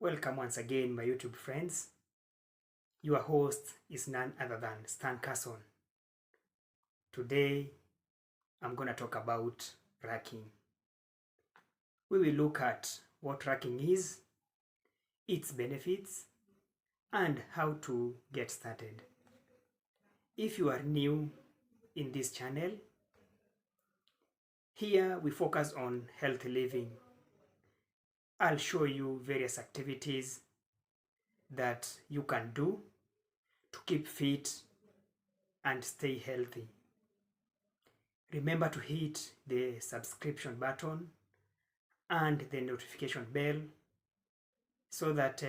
Welcome once again, my YouTube friends. Your host is none other than Stan Carson. Today, I'm going to talk about racking. We will look at what racking is, its benefits, and how to get started. If you are new in this channel, here we focus on healthy living. I'll show you various activities that you can do to keep fit and stay healthy. Remember to hit the subscription button and the notification bell so that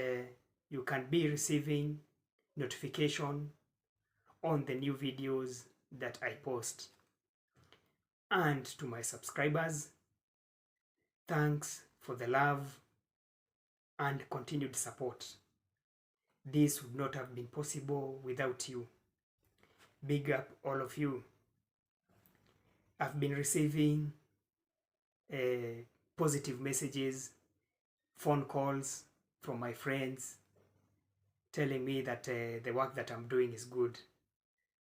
you can be receiving notification on the new videos that I post. And to my subscribers, thanks for the love and continued support. This would not have been possible without you. Big up all of you. I've been receiving positive messages, phone calls from my friends telling me that the work that I'm doing is good.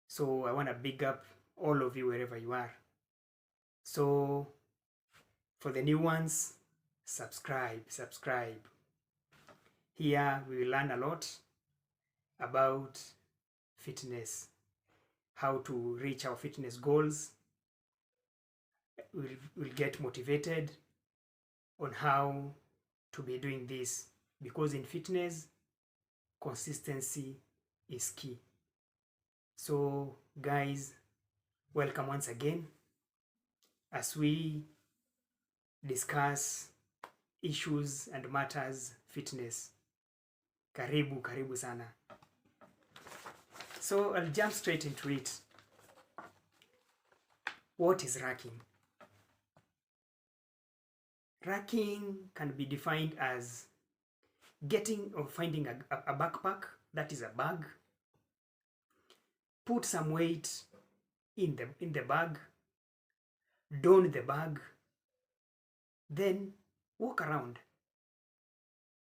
So I want to big up all of you wherever you are. So for the new ones, subscribe. Here we will learn a lot about fitness, how to reach our fitness goals. We'll get motivated on how to be doing this, because in fitness, consistency is key. So guys, welcome once again as we discuss issues and matters fitness. Karibu sana. So I'll jump straight into it. What is racking? Racking can be defined as getting or finding a backpack, that is a bag, put some weight in the bag, don the bag, then walk around.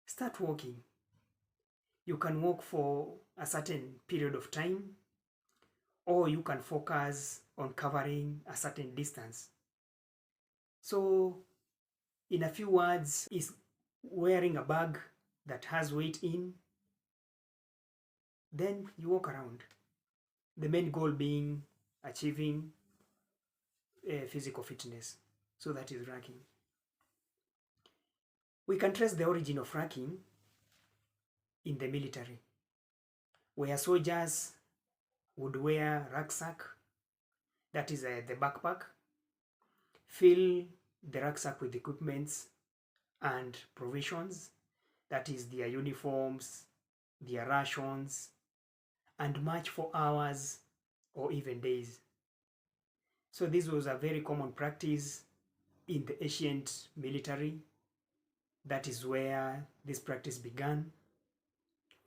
Start walking. You can walk for a certain period of time, or you can focus on covering a certain distance. So in a few words, is wearing a bag that has weight in, then you walk around. The main goal being achieving physical fitness. So that is racking. We can trace the origin of racking in the military, where soldiers would wear rucksack, that is the backpack, fill the rucksack with equipments and provisions, that is their uniforms, their rations, and march for hours or even days. So this was a very common practice in the ancient military. That is where this practice began.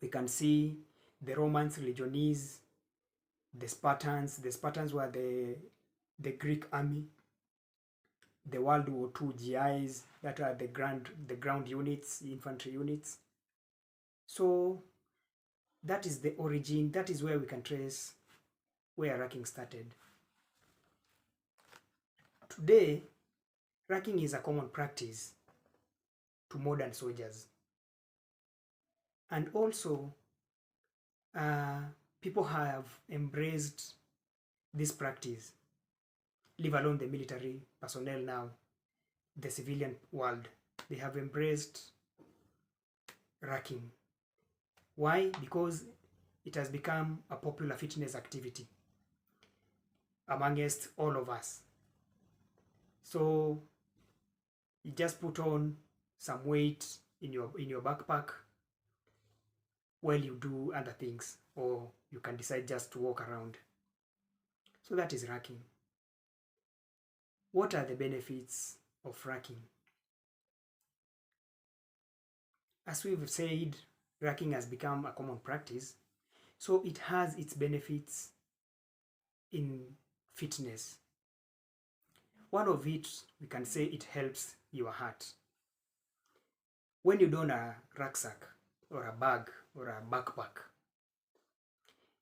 We can see the Romans, legionaries, the Spartans. The Spartans were the Greek army. The World War II GIs, that are the ground units, infantry units. So that is the origin. That is where we can trace where racking started. Today, racking is a common practice to modern soldiers. And also, people have embraced this practice, leave alone the military personnel now, the civilian world. They have embraced racking. Why? Because it has become a popular fitness activity amongst all of us. So you just put on some weight in your backpack while you do other things, or you can decide just to walk around. So that is racking. What are the benefits of racking? As we've said, racking has become a common practice, so it has its benefits in fitness. One of it, we can say it helps your heart. When you don a rucksack or a bag or a backpack,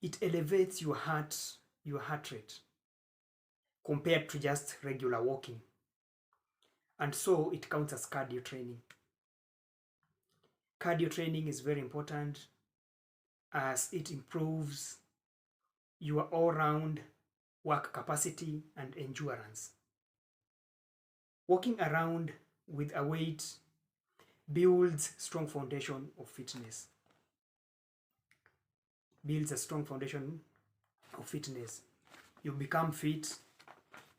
it elevates your heart rate compared to just regular walking. And so it counts as cardio training. Cardio training is very important as it improves your all-round work capacity and endurance. Walking around with a weight builds strong foundation of fitness. Builds a strong foundation of fitness. You become fit,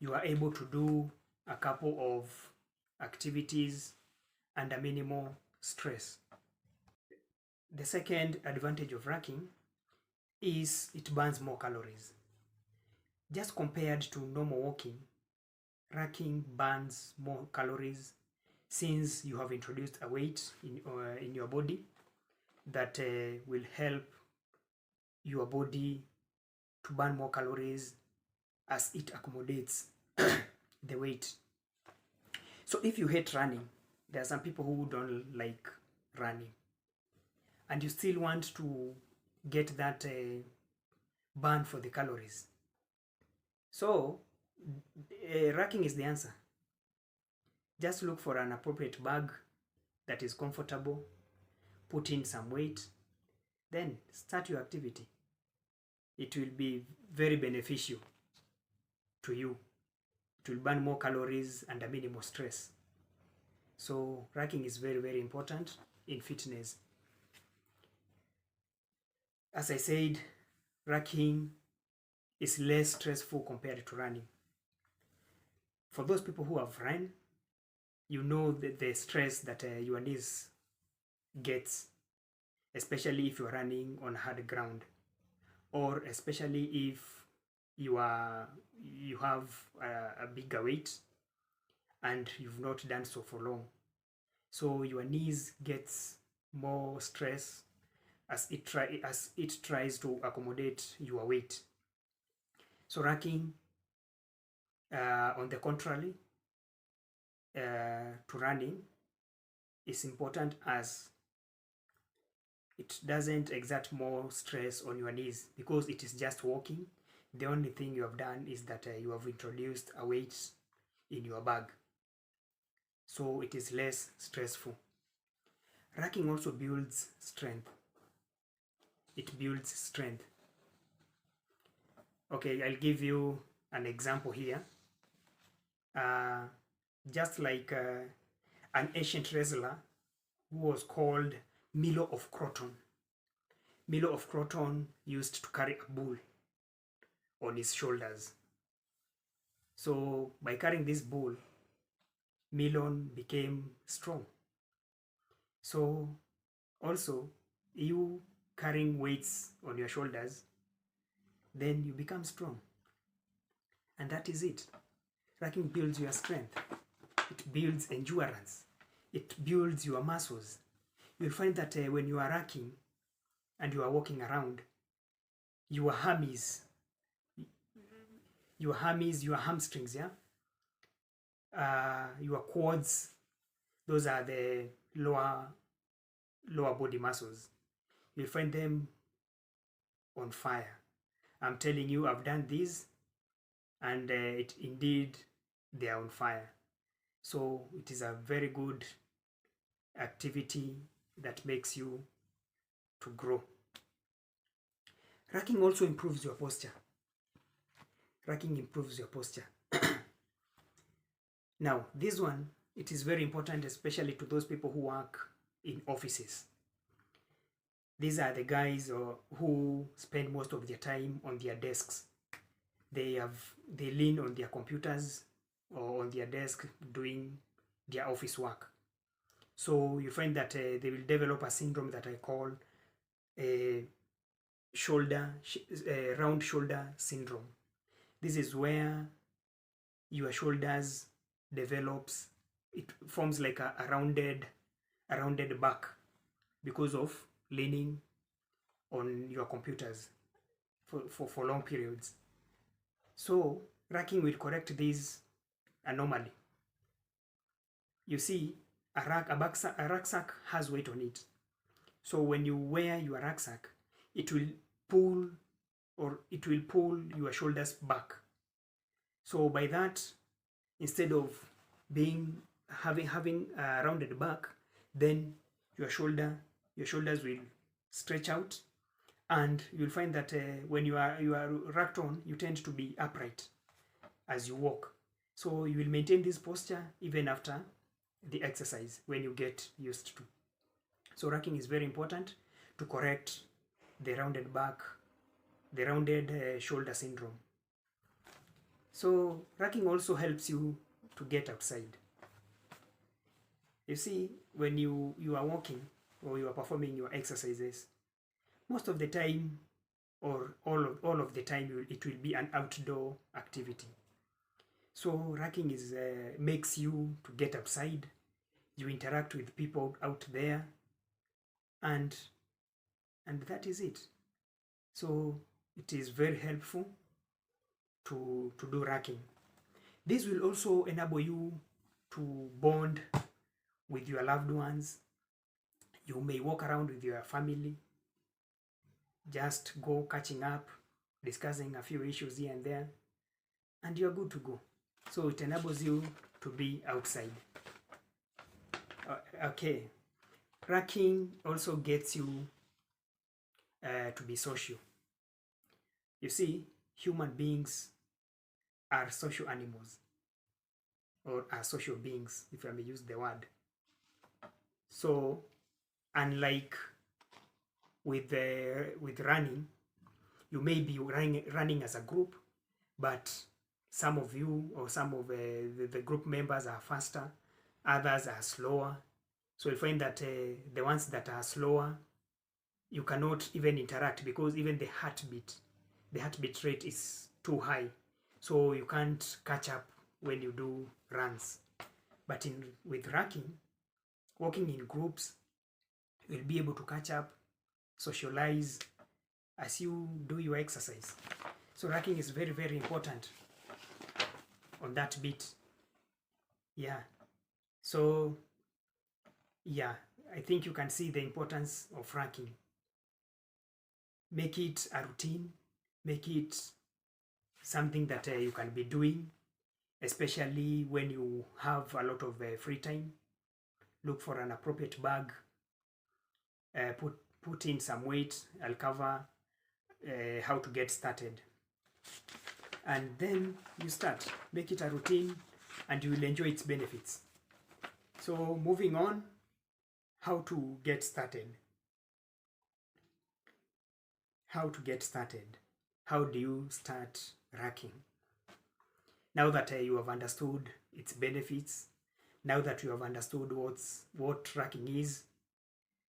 you are able to do a couple of activities under minimal stress. The second advantage of racking is it burns more calories. Just compared to normal walking, racking burns more calories since you have introduced a weight in your body that will help your body to burn more calories as it accommodates the weight. So if you hate running, there are some people who don't like running, and you still want to get that burn for the calories. So racking is the answer. Just look for an appropriate bag that is comfortable, put in some weight, then start your activity. It will be very beneficial to you. It will burn more calories under minimal stress. So racking is very, very important in fitness. As I said, racking is less stressful compared to running. For those people who have run, you know the stress that your knees gets, especially if you're running on hard ground, or especially if you have a bigger weight and you've not done so for long. So your knees gets more stress as it tries to accommodate your weight. So racking, on the contrary, to running is important as it doesn't exert more stress on your knees because it is just walking. The only thing you have done is that you have introduced a weight in your bag, so it is less stressful. Racking also builds strength. It builds strength. Okay, I'll give you an example here. Just like an ancient wrestler who was called Milo of Croton. Milo of Croton used to carry a bull on his shoulders. So by carrying this bull, Milon became strong. So also, you carrying weights on your shoulders, then you become strong. And that is it. Racking builds your strength. It builds endurance. It builds your muscles. You'll find that when you are racking and you are walking around, your hammies, your hamstrings, your quads, those are the lower body muscles. You'll find them on fire. I'm telling you, I've done this, and it indeed they are on fire. So it is a very good activity that makes you to grow. Racking also improves your posture. Racking improves your posture. Now, this one, it is very important, especially to those people who work in offices. These are the guys who spend most of their time on their desks. They lean on their computers or on their desk doing their office work. So you find that they will develop a syndrome that I call round shoulder syndrome. This is where your shoulders develops, it forms like a rounded back because of leaning on your computers for long periods. So racking will correct this anomaly. You see, a rucksack has weight on it. So when you wear your rucksack, it will pull your shoulders back. So by that, instead of having a rounded back, then your shoulders will stretch out, and you'll find that when you are racked on, you tend to be upright as you walk. So you will maintain this posture even after the exercise when you get used to. So racking is very important to correct the rounded back, the rounded shoulder syndrome. So racking also helps you to get outside. You see, when you are walking or you are performing your exercises, most of the time or all of the time it will be an outdoor activity. So racking makes you to get outside, you interact with people out there, and that is it. So it is very helpful to do racking. This will also enable you to bond with your loved ones. You may walk around with your family, just go catching up, discussing a few issues here and there, and you're good to go. So it enables you to be outside. Okay, racking also gets you to be social. You see, human beings are social animals, or are social beings, if I may use the word. So unlike with running, you may be running as a group, but some of you or some of the group members are faster, others are slower. So you find that the ones that are slower, you cannot even interact, because even the heartbeat rate is too high. So you can't catch up when you do runs. But with racking, walking in groups, you'll be able to catch up, socialize as you do your exercise. So racking is very, very important on that bit. Yeah. So yeah, I think you can see the importance of racking. Make it a routine, make it something that you can be doing, especially when you have a lot of free time. Look for an appropriate bag, put in some weight. I'll cover how to get started, and then you start. Make it a routine and you will enjoy its benefits. So moving on, how to get started. How to get started. How do you start racking? Now that you have understood its benefits, now that you have understood what racking is,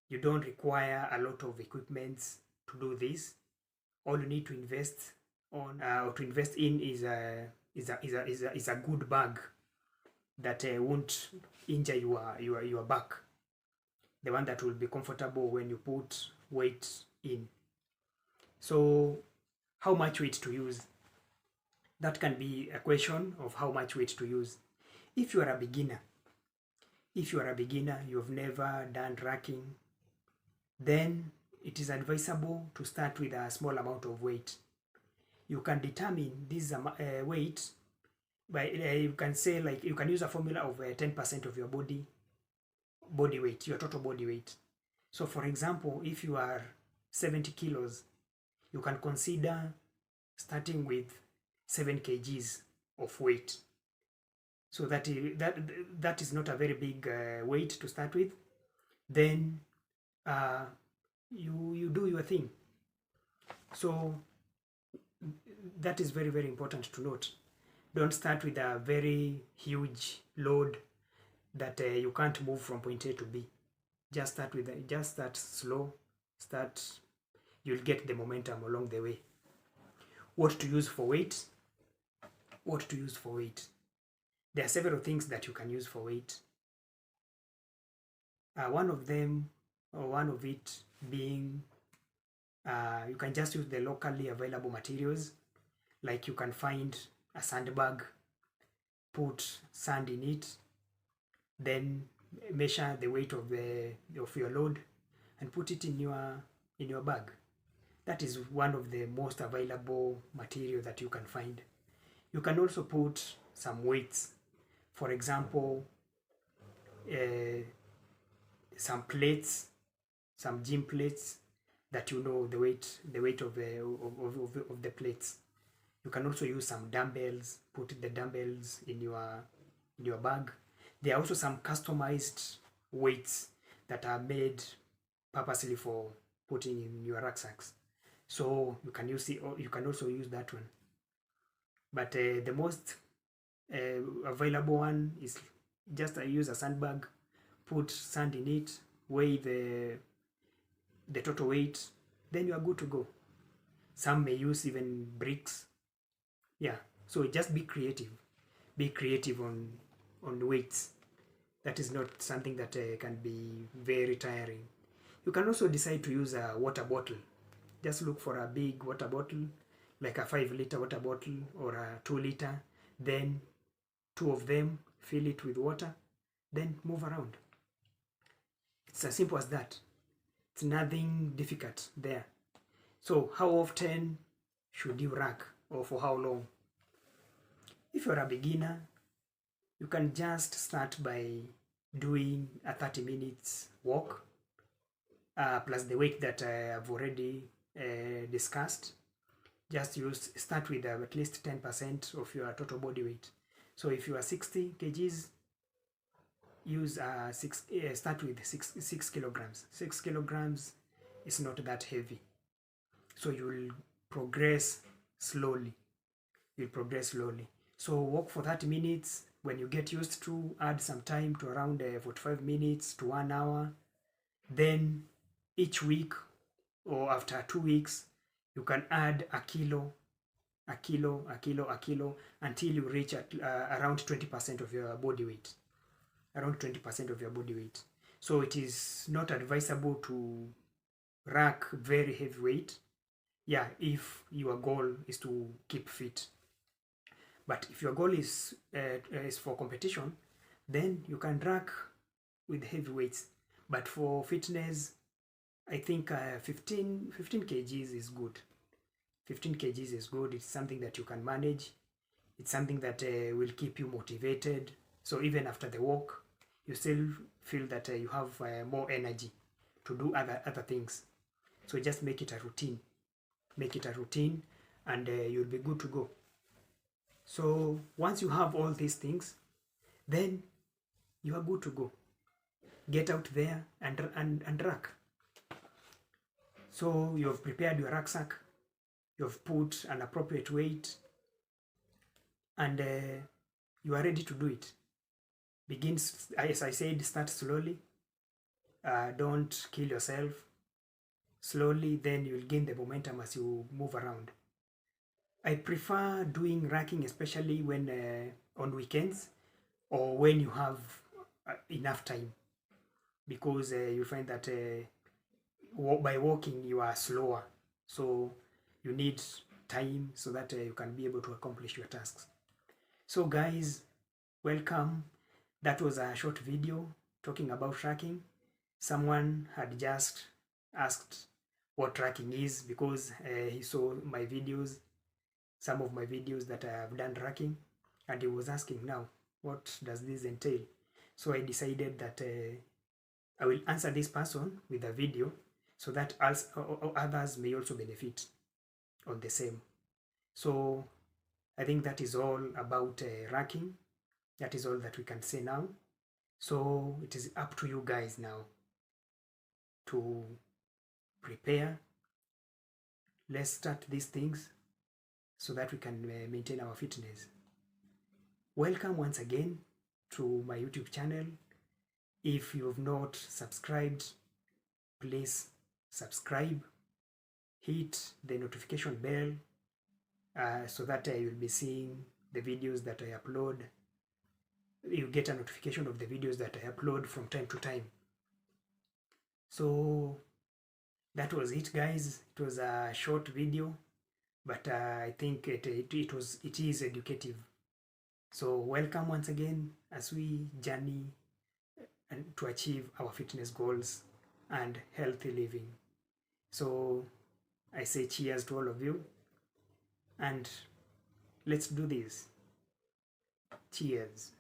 you don't require a lot of equipment to do this. All you need to invest on or to invest in is a good bag that won't injure your back. The one that will be comfortable when you put weight in. So how much weight to use? That can be a question of how much weight to use. If you are a beginner, you've never done racking, then it is advisable to start with a small amount of weight. You can determine this weight by, you can say, like, you can use a formula of 10% of your body weight, your total body weight. So for example, if you are 70 kilos, you can consider starting with 7 kgs of weight. So that is not a very big weight to start with. Then you do your thing. So that is very, very important to note. Don't start with a very huge load that you can't move from point A to B. Just start slow. You'll get the momentum along the way. What to use for weight? There are several things that you can use for weight. One of it being, you can just use the locally available materials. Like you can find a sandbag, put sand in it, then measure the weight of your load and put it in your bag. That is one of the most available material that you can find. You can also put some weights, for example, some plates, some gym plates that you know the weight of the plates. You can also use some dumbbells, put the dumbbells in your bag. There are also some customized weights that are made purposely for putting in your rucksacks. So you can use it, or you can also use that one. But the most available one is just use a sandbag, put sand in it, weigh the total weight, then you are good to go. Some may use even bricks. Yeah, so just be creative. Be creative on weights. That is not something that can be very tiring. You can also decide to use a water bottle. Just look for a big water bottle, like a 5-liter water bottle or a 2-liter. Then 2 of them, fill it with water, then move around. It's as simple as that. It's nothing difficult there. So how often should you rack, or for how long? If you're a beginner, you can just start by doing a 30 minutes walk, plus the weight that I have already discussed. Just start with at least 10% of your total body weight. So if you are 60 kgs, start with 6 kilograms. 6 kilograms is not that heavy. So you will progress slowly. So walk for 30 minutes. When you get used to, add some time to around 45 minutes to 1 hour. Then each week or after 2 weeks, you can add a kilo until you reach at around 20% of your body weight. So it is not advisable to rack very heavy weight, if your goal is to keep fit. But if your goal is for competition, then you can rack with heavy weights. But for fitness, I think 15 kgs is good. 15 kgs is good. It's something that you can manage. It's something that will keep you motivated. So even after the walk, you still feel that you have more energy to do other things. So just make it a routine. And you'll be good to go. So once you have all these things, then you are good to go. Get out there and rack. So you have prepared your rucksack, you have put an appropriate weight, and you are ready to do it. Begin, as I said, start slowly. Don't kill yourself. Slowly, then you'll gain the momentum as you move around. I prefer doing racking, especially when on weekends or when you have enough time, because you find that by walking you are slower, so you need time so that you can be able to accomplish your tasks. So guys, welcome. That was a short video talking about tracking. Someone had just asked what tracking is because he saw my videos, some of my videos that I have done tracking, and he was asking, now what does this entail? So I decided that I will answer this person with a video so that others may also benefit on the same. So I think that is all about racking. That is all that we can say now. So it is up to you guys now to prepare. Let's start these things so that we can maintain our fitness. Welcome once again to my YouTube channel. If you have not subscribed, please subscribe. Hit the notification bell so that you'll be seeing the videos that I upload. You get a notification of the videos that I upload from time to time. So that was it, guys. It was a short video, but I think it is educative. So welcome once again as we journey and to achieve our fitness goals and healthy living. So I say cheers to all of you, and let's do this. Cheers.